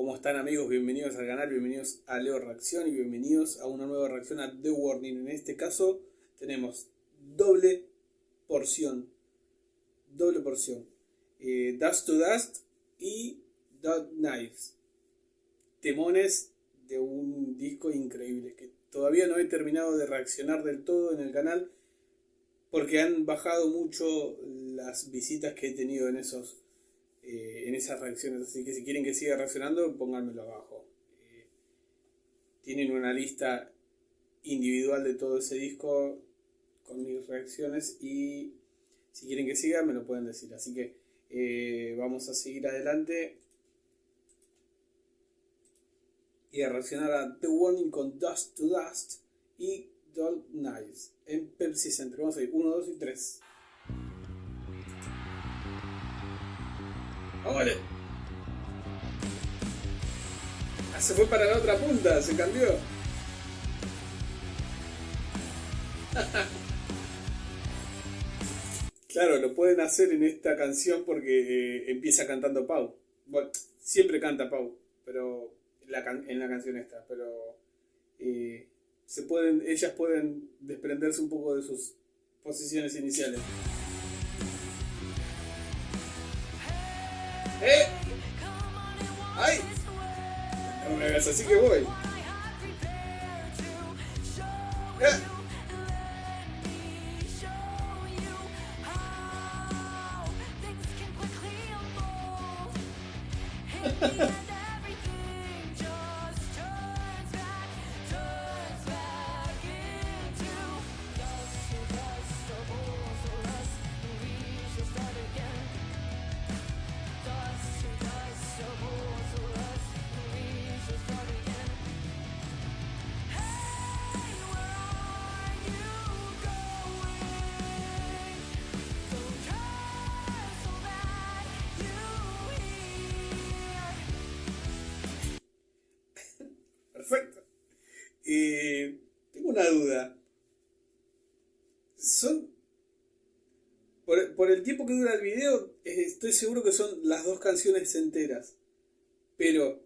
¿Cómo están, amigos? Bienvenidos al canal, bienvenidos a Leo Reacción y bienvenidos a una nueva reacción a The Warning. En este caso tenemos doble porción. Dust to Dust y Dot Knives. Temones de un disco increíble que todavía no he terminado de reaccionar del todo en el canal porque han bajado mucho las visitas que he tenido en esas reacciones, así que si quieren que siga reaccionando, pónganmelo abajo. Tienen una lista individual de todo ese disco con mis reacciones y si quieren que siga me lo pueden decir, así que vamos a seguir adelante y a reaccionar a The Warning con Dust to Dust y Dull Knives en Pepsi Center. Vamos a ir 1, 2 y 3. ¡Vámonos! Ah, se fue para la otra punta, se cambió. Claro, lo pueden hacer en esta canción porque empieza cantando Pau. Bueno, siempre canta Pau, pero en la canción esta, pero ellas pueden desprenderse un poco de sus posiciones iniciales. ¡Ay! No me hagas así que voy. Perfecto. Tengo una duda. Son por el tiempo que dura el video, estoy seguro que son las dos canciones enteras. Pero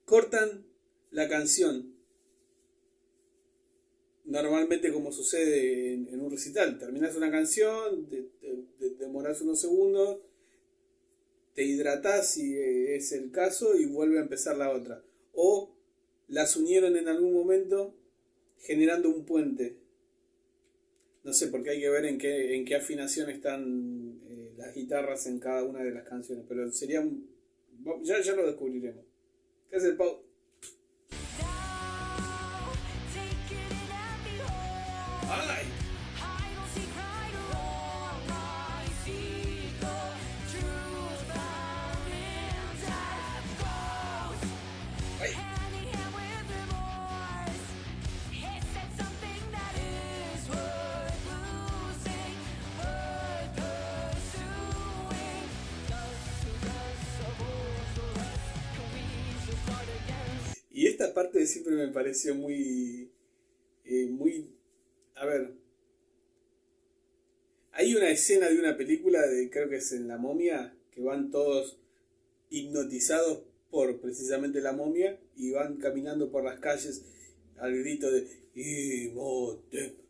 cortan la canción. Normalmente, como sucede en un recital, terminas una canción, demoras unos segundos, te hidratás si es el caso y vuelve a empezar la otra. O las unieron en algún momento generando un puente. No sé, porque hay que ver en qué afinación están las guitarras en cada una de las canciones. Pero sería... Ya lo descubriremos. ¿Qué hace el Pau? ¡Ay! Y esta parte siempre me pareció muy... A ver... Hay una escena de una película, creo que es en La Momia, que van todos hipnotizados por precisamente la momia y van caminando por las calles al grito de Imhotep.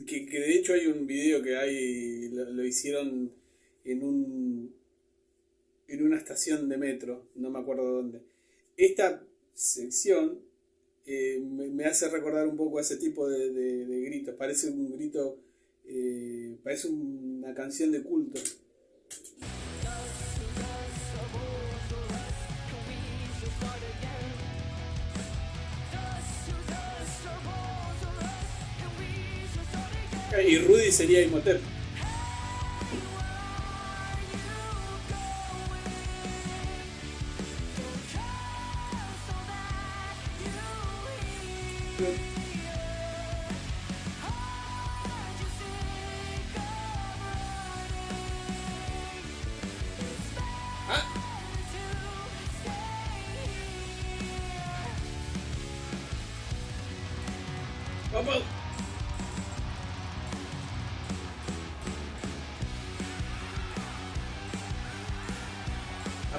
Que de hecho hay un video que lo hicieron en una estación de metro, no me acuerdo dónde. Esta sección me hace recordar un poco a ese tipo de gritos, parece un grito, parece una canción de culto. Y Rudy sería Imhotep.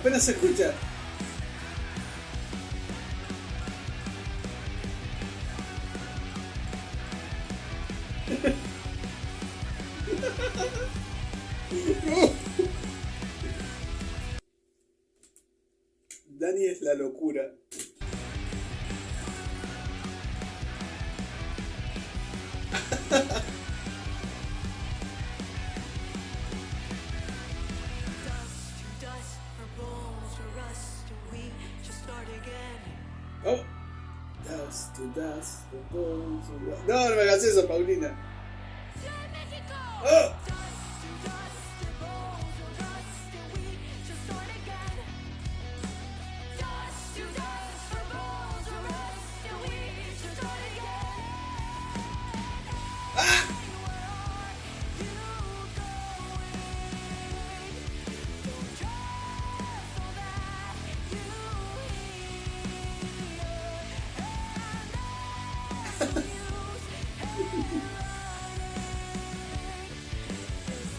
apenas se escucha. Dani es la locura. Oh. Dust to dust, the bones of rust. No, no me hagas eso, Paulina. Oh.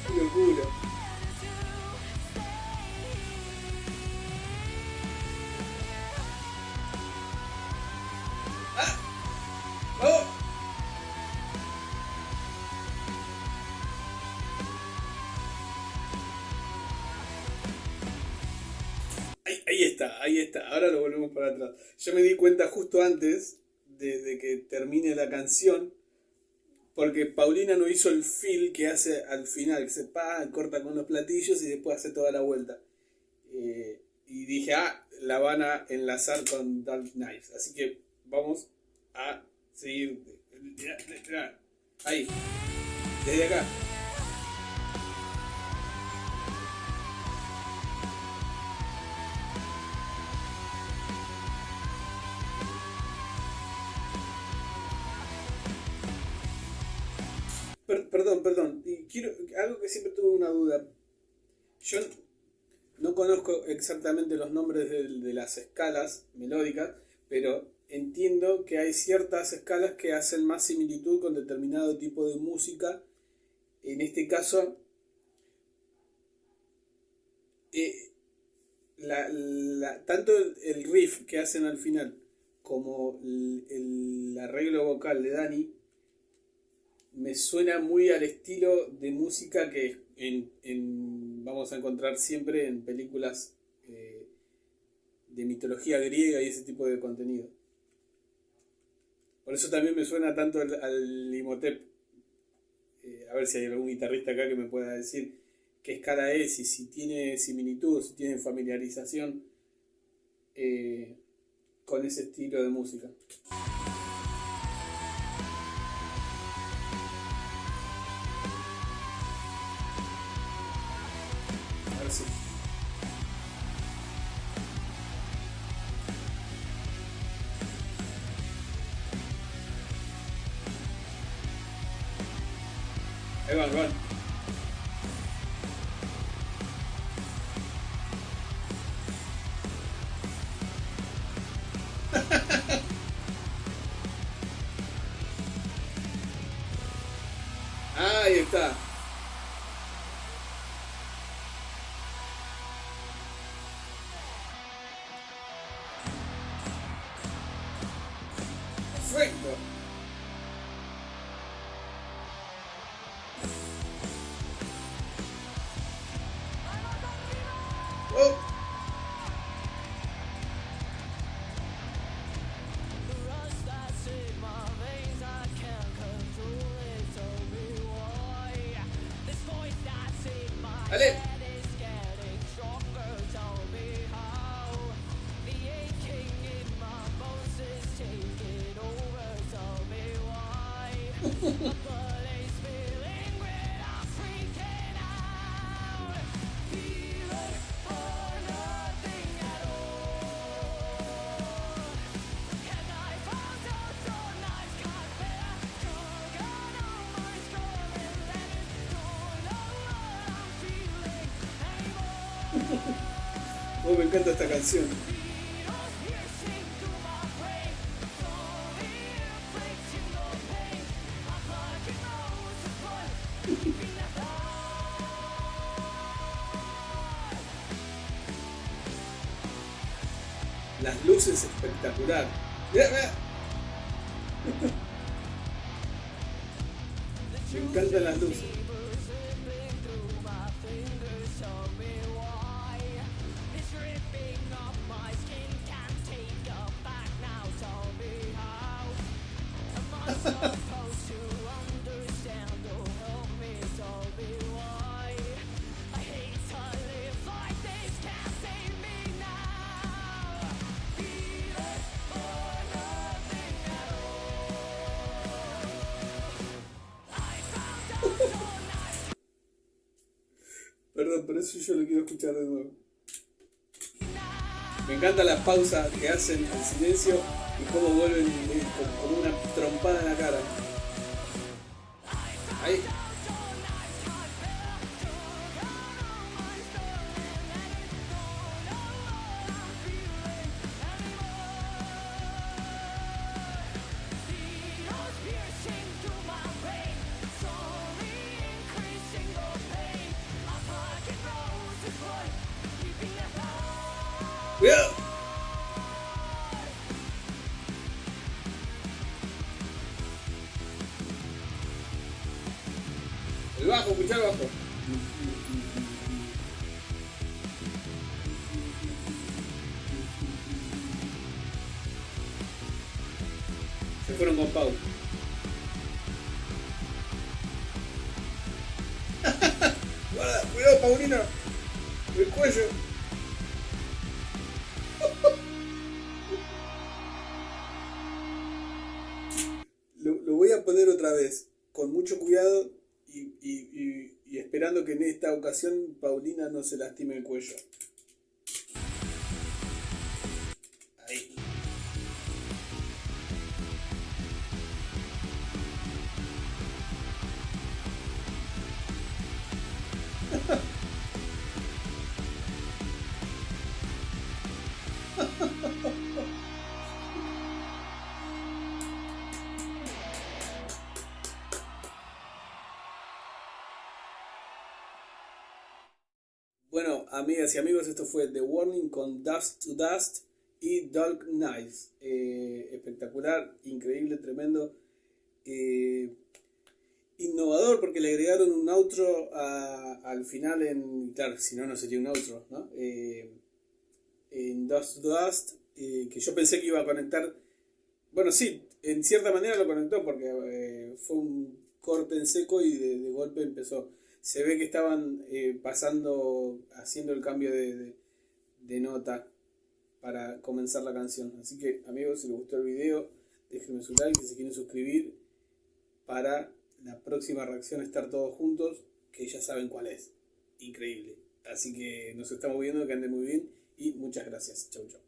Qué locura. Oh. Ahí está, ahí está. Ahora lo volvemos para atrás. Yo me di cuenta justo antes de que termine la canción, porque Paulina no hizo el fill que hace al final, que se corta con los platillos y después hace toda la vuelta. Y dije, la van a enlazar con Dark Knights. Así que vamos a seguir. Ahí, desde acá. Perdón. Y quiero algo que siempre tuve una duda. Yo no conozco exactamente los nombres de las escalas melódicas, pero entiendo que hay ciertas escalas que hacen más similitud con determinado tipo de música. En este caso, tanto el riff que hacen al final como el arreglo vocal de Dani me suena muy al estilo de música que vamos a encontrar siempre en películas de mitología griega y ese tipo de contenido. Por eso también me suena tanto al Imhotep. A ver si hay algún guitarrista acá que me pueda decir qué escala es y si tiene similitud, si tiene familiarización con ese estilo de música. A ver si. Ahí van. Ahí está. Perfecto. Oh. Dale. Oh, me encanta esta canción. Las luces espectacular. Mirá, mirá. Me encantan las luces. Perdón, pero eso yo lo quiero escuchar de nuevo. Me encanta la pausa que hacen, el silencio y cómo vuelven como una trompada en la cara. Ahí. ¡Cuidado! El bajo, escuchá el bajo. Se fueron con Pau. Guarda, cuidado, Paulina. El cuello. Lo voy a poner otra vez, con mucho cuidado y esperando que en esta ocasión Paulina no se lastime el cuello. Ahí. Bueno, amigas y amigos, esto fue The Warning con Dust to Dust y Dark Knives. Espectacular, increíble, tremendo. Eh, Innovador porque le agregaron un outro al final claro, si no, no sería un outro, ¿no? En Dust to Dust, que yo pensé que iba a conectar. Bueno, sí, en cierta manera lo conectó porque fue un corte en seco y de golpe empezó. Se ve que estaban haciendo el cambio de nota para comenzar la canción. Así que, amigos, si les gustó el video, déjenme su like, si se quieren suscribir para la próxima reacción estar todos juntos, que ya saben cuál es. Increíble. Así que nos estamos viendo, que anden muy bien y muchas gracias. Chau, chau.